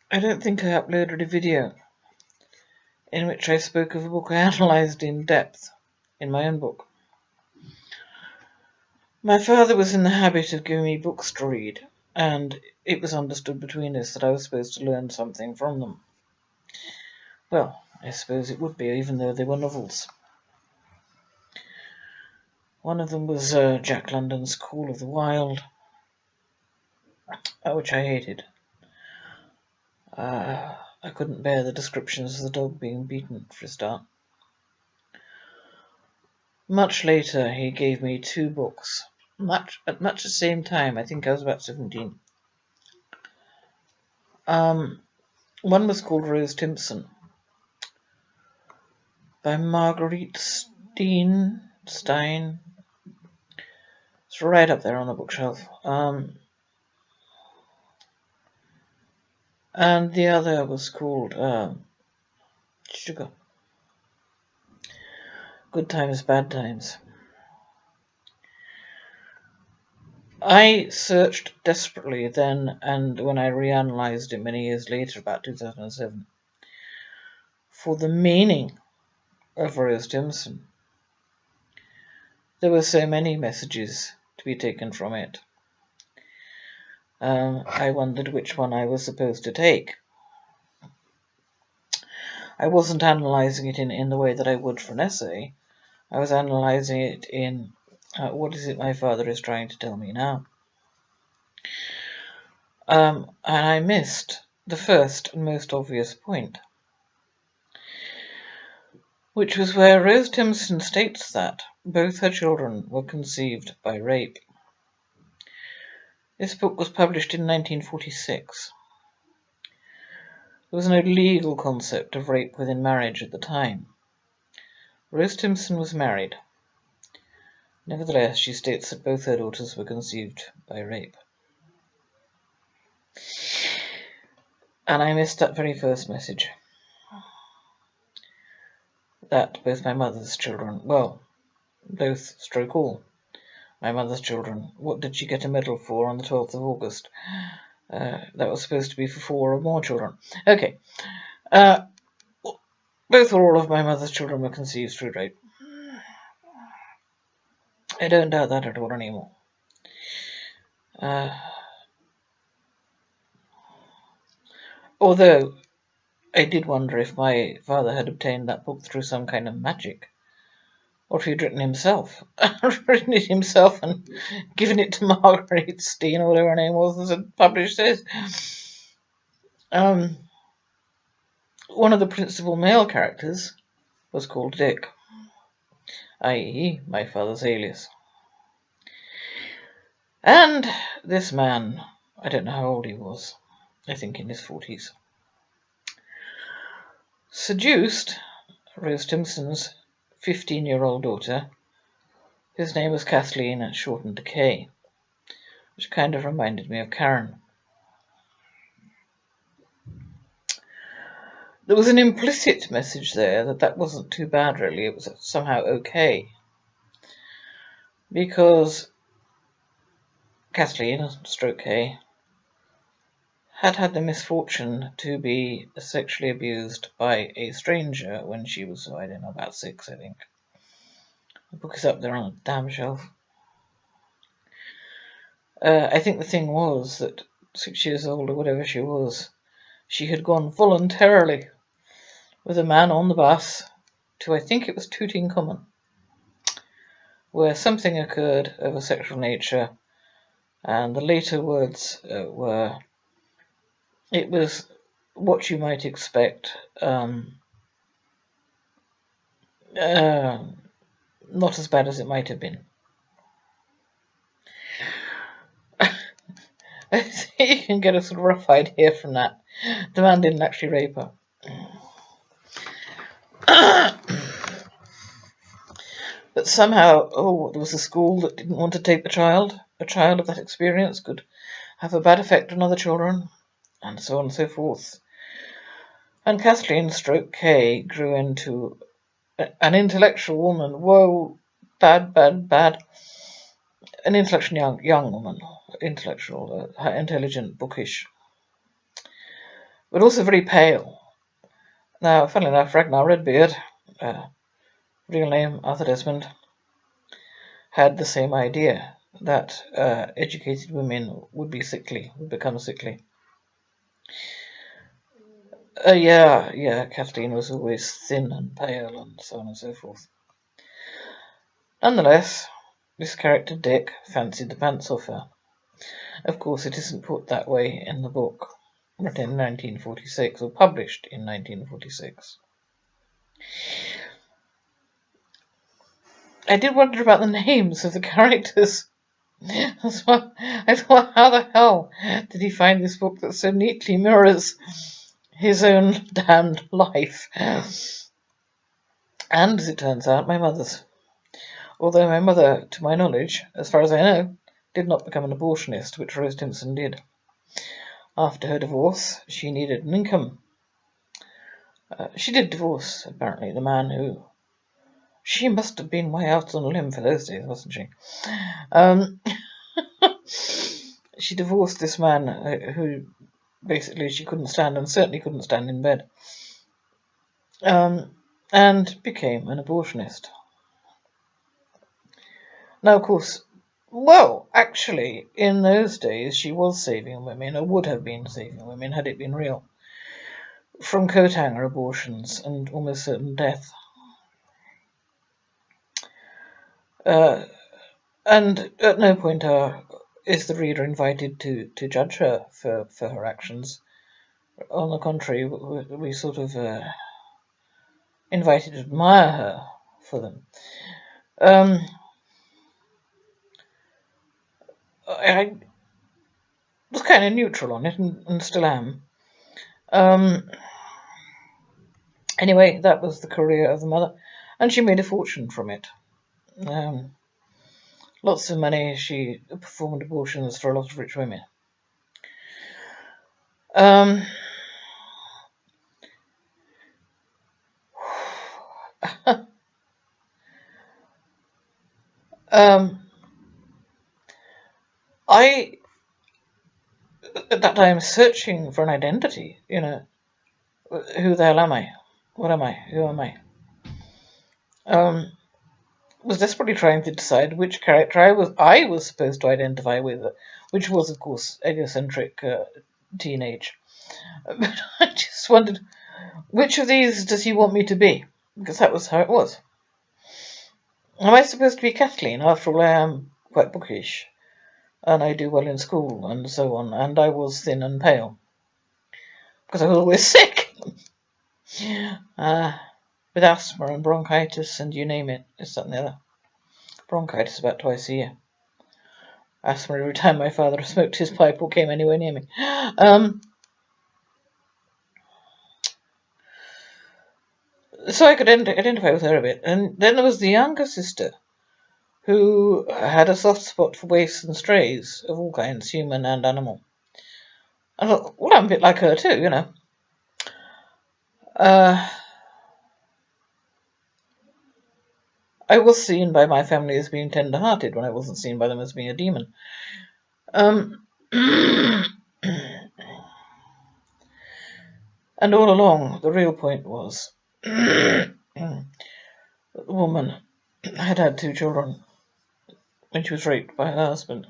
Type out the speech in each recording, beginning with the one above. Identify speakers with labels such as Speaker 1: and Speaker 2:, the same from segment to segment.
Speaker 1: I don't think I uploaded a video in which I spoke of a book I analysed in depth in my own book. My father was in the habit of giving me books to read, and it was understood between us that I was supposed to learn something from them. Well, I suppose it would be, even though they were novels. One of them was Jack London's Call of the Wild, which I hated. I couldn't bear the descriptions of the dog being beaten, for a start. Much later, he gave me two books, at much the same time. I think I was about 17. One was called Rose Timpson by Marguerite Stein. It's right up there on the bookshelf. And the other was called Sugar. Good Times, Bad Times. I searched desperately then, and when I reanalyzed it many years later, about 2007, for the meaning of Rose Timpson. There were so many messages to be taken from it. I wondered which one I was supposed to take. I wasn't analysing it in the way that I would for an essay. I was analysing it in what is it my father is trying to tell me now. And I missed the first and most obvious point, which was where Rose Timpson states that both her children were conceived by rape. This book was published in 1946. There was no legal concept of rape within marriage at the time. Rose Timpson was married. Nevertheless, she states that both her daughters were conceived by rape. And I missed that very first message. That both my mother's children, well, both stroke all, my mother's children. What did she get a medal for on the 12th of August? That was supposed to be for 4 or more children. Okay. Both or all of my mother's children were conceived through rape. I don't doubt that at all anymore. Although I did wonder if my father had obtained that book through some kind of magic, or if he'd written it himself and given it to Marguerite Stein or whatever her name was and published it. One of the principal male characters was called Dick, i.e. my father's alias. And this man, I don't know how old he was, I think in his 40s, seduced Rose Timpson's 15-year-old daughter, whose name was Kathleen, shortened to K, which kind of reminded me of Karen. There was an implicit message there that wasn't too bad, really. It was somehow okay. Because Kathleen, stroke K, had the misfortune to be sexually abused by a stranger when she was, I don't know, about 6, I think. The book is up there on a damn shelf. I think the thing was that 6 years old or whatever she was, she had gone voluntarily with a man on the bus to, I think it was Tooting Common, where something occurred of a sexual nature, and the later words were, it was what you might expect, not as bad as it might have been. You can get a sort of rough idea from that. The man didn't actually rape her. But somehow, there was a school that didn't want to take the child. A child of that experience could have a bad effect on other children, and so on and so forth. And Kathleen stroke K grew into an intellectual woman. Whoa, bad. An intellectual young woman. Intellectual, intelligent, bookish. but also very pale. Now, funnily enough, Ragnar Redbeard, real name Arthur Desmond, had the same idea that educated women would become sickly. Yeah, Kathleen was always thin and pale and so on and so forth. Nonetheless, this character Dick fancied the pants off her. Of course, it isn't put that way in the book, written in 1946, or published in 1946. I did wonder about the names of the characters. I thought, how the hell did he find this book that so neatly mirrors his own damned life? And, as it turns out, my mother's. Although my mother, to my knowledge, as far as I know, did not become an abortionist, which Rose Timpson did. After her divorce, she needed an income. She did divorce, apparently, the man who... She must have been way out on a limb for those days, wasn't she? She divorced this man who basically she couldn't stand, and certainly couldn't stand in bed, and became an abortionist. Now, of course, well, actually, in those days, she was saving women, or would have been saving women, had it been real, from coat hanger abortions and almost certain death. And at no point is the reader invited to judge her for her actions. On the contrary, we sort of invited to admire her for them. I was kind of neutral on it, and still am. Anyway, that was the career of the mother, and she made a fortune from it. Lots of money. She performed abortions for a lot of rich women. I, at that time, searching for an identity, who the hell am I? What am I? Who am I? Was desperately trying to decide which character I was supposed to identify with, which was, of course, egocentric teenage. But I just wondered, which of these does he want me to be? Because that was how it was. Am I supposed to be Kathleen? After all, I am quite bookish, and I do well in school, and so on, and I was thin and pale, because I was always sick. With asthma and bronchitis, and you name it, this, that, and the other. Bronchitis about twice a year. Asthma every time my father smoked his pipe or came anywhere near me. So I could identify with her a bit. And then there was the younger sister, who had a soft spot for waifs and strays of all kinds, human and animal. I thought, well, I'm a bit like her too, I was seen by my family as being tender-hearted when I wasn't seen by them as being a demon. And all along, the real point was that the woman had had 2 children when she was raped by her husband,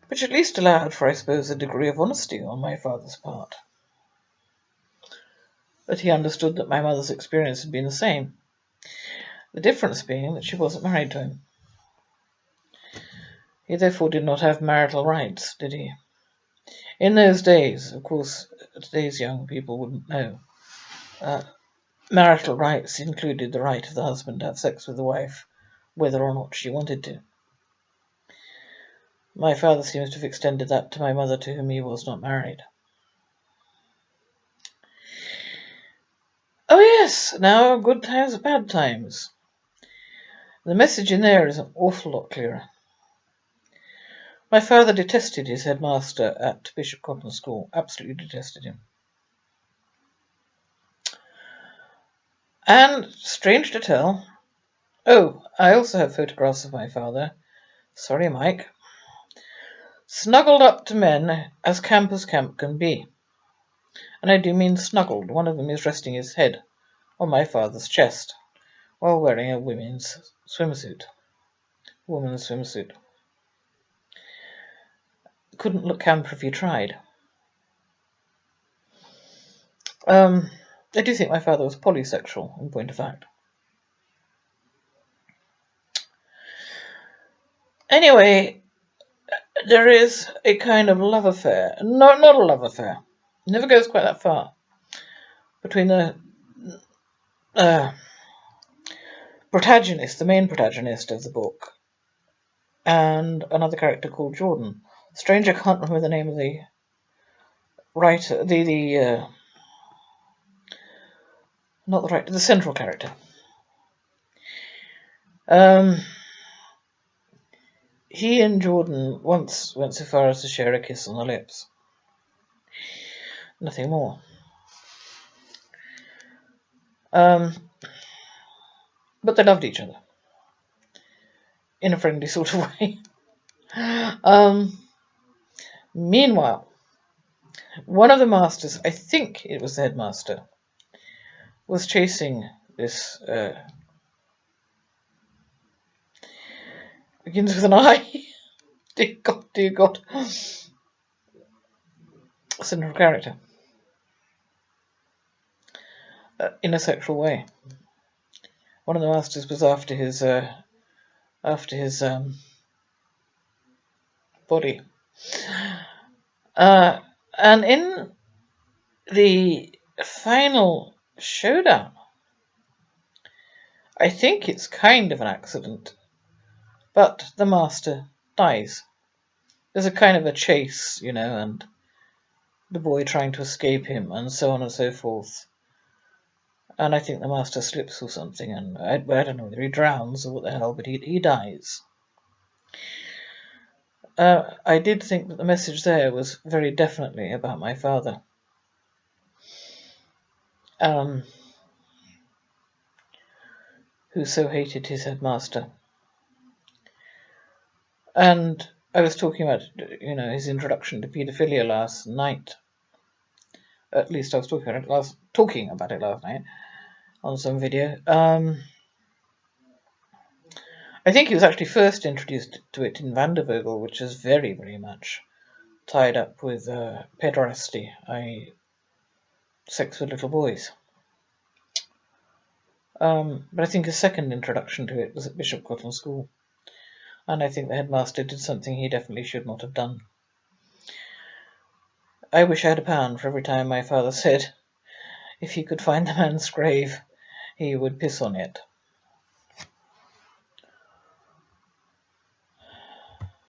Speaker 1: which at least allowed for, I suppose, a degree of honesty on my father's part. That he understood that my mother's experience had been the same. The difference being that she wasn't married to him. He therefore did not have marital rights, did he? In those days, of course, today's young people wouldn't know. Marital rights included the right of the husband to have sex with the wife, whether or not she wanted to. My father seems to have extended that to my mother, to whom he was not married. Oh yes, now good times are bad times. The message in there is an awful lot clearer. My father detested his headmaster at Bishop Cotton School, absolutely detested him. And, strange to tell, I also have photographs of my father. Sorry, Mike. snuggled up to men as camp can be. And I do mean snuggled. One of them is resting his head on my father's chest while wearing a woman's swimsuit. Couldn't look camp if you tried. I do think my father was polysexual, in point of fact. Anyway, there is a kind of love affair. No, not a love affair. It never goes quite that far. Between the protagonist, the main protagonist of the book, and another character called Jordan. Strange, I can't remember the name of the writer, not the writer, the central character. He and Jordan once went so far as to share a kiss on the lips. Nothing more. But they loved each other in a friendly sort of way. Meanwhile, one of the masters, I think it was the headmaster, was chasing this begins with an I. Dear God. Central character. In a sexual way. One of the masters was after his body. And in the final showdown, I think it's kind of an accident, but the master dies. There's a kind of a chase, you know, and the boy trying to escape him, and so on and so forth. And I think the master slips or something, and I don't know whether he drowns or what the hell, but he dies. I did think that the message there was very definitely about my father. Who so hated his headmaster. And I was talking about, you know, his introduction to paedophilia last night. At least I was talking about it last night on some video. I think he was actually first introduced to it in Vandervogel, which is very, very much tied up with pederasty, i.e. sex with little boys. But I think his second introduction to it was at Bishop Cotton School. And I think the headmaster did something he definitely should not have done. I wish I had £1 for every time my father said if he could find the man's grave, he would piss on it.